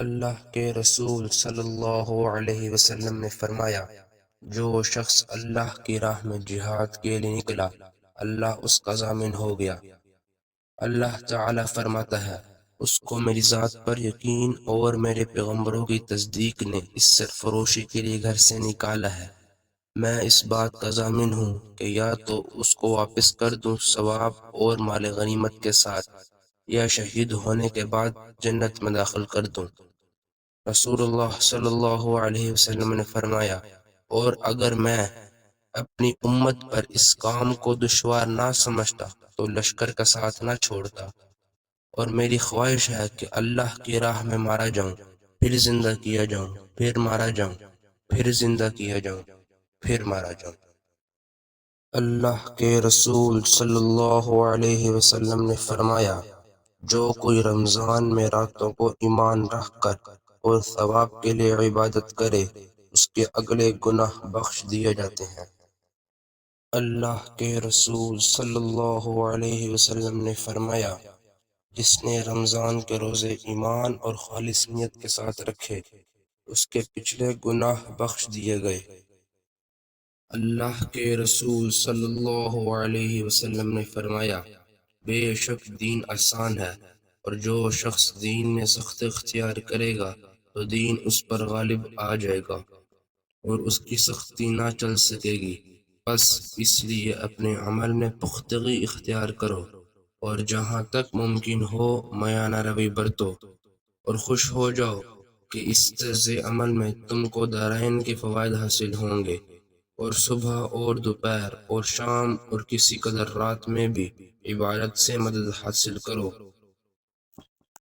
اللہ کے رسول صلی اللہ علیہ وسلم نے فرمایا، جو شخص اللہ کی راہ میں جہاد کے لیے نکلا، اللہ اس کا ضامن ہو گیا۔ اللہ تعالی فرماتا ہے، اس کو میری ذات پر یقین اور میرے پیغمبروں کی تصدیق نے اس سرفروشی کے لیے گھر سے نکالا ہے۔ میں اس بات کا ضامن ہوں کہ یا تو اس کو واپس کر دوں ثواب اور مال غنیمت کے ساتھ، یا شہید ہونے کے بعد جنت میں داخل کر دوں۔ رسول اللہ صلی اللہ علیہ وسلم نے فرمایا، اور اگر میں اپنی امت پر اس کام کو دشوار نہ سمجھتا تو لشکر کا ساتھ نہ چھوڑتا، اور میری خواہش ہے کہ اللہ کی راہ میں مارا جاؤں، پھر زندہ کیا جاؤں، پھر مارا جاؤں، پھر زندہ کیا جاؤں، پھر مارا جاؤں۔ اللہ کے رسول صلی اللہ علیہ وسلم نے فرمایا، جو کوئی رمضان میں راتوں کو ایمان رکھ کر اور ثواب کے لیے عبادت کرے، اس کے اگلے گناہ بخش دیے جاتے ہیں۔ اللہ کے رسول صلی اللہ علیہ وسلم نے فرمایا، جس نے رمضان کے روزے ایمان اور خالص نیت کے ساتھ رکھے، اس کے پچھلے گناہ بخش دیے گئے۔ اللہ کے رسول صلی اللہ علیہ وسلم نے فرمایا، بے شک دین آسان ہے، اور جو شخص دین میں سختی اختیار کرے گا تو دین اس پر غالب آ جائے گا اور اس کی سختی نہ چل سکے گی۔ بس اس لیے اپنے عمل میں پختگی اختیار کرو، اور جہاں تک ممکن ہو میانہ روی برتو، اور خوش ہو جاؤ کہ اس طرز عمل میں تم کو دارین کے فوائد حاصل ہوں گے، اور صبح اور دوپہر اور شام اور کسی قدر رات میں بھی عبادت سے مدد حاصل کرو۔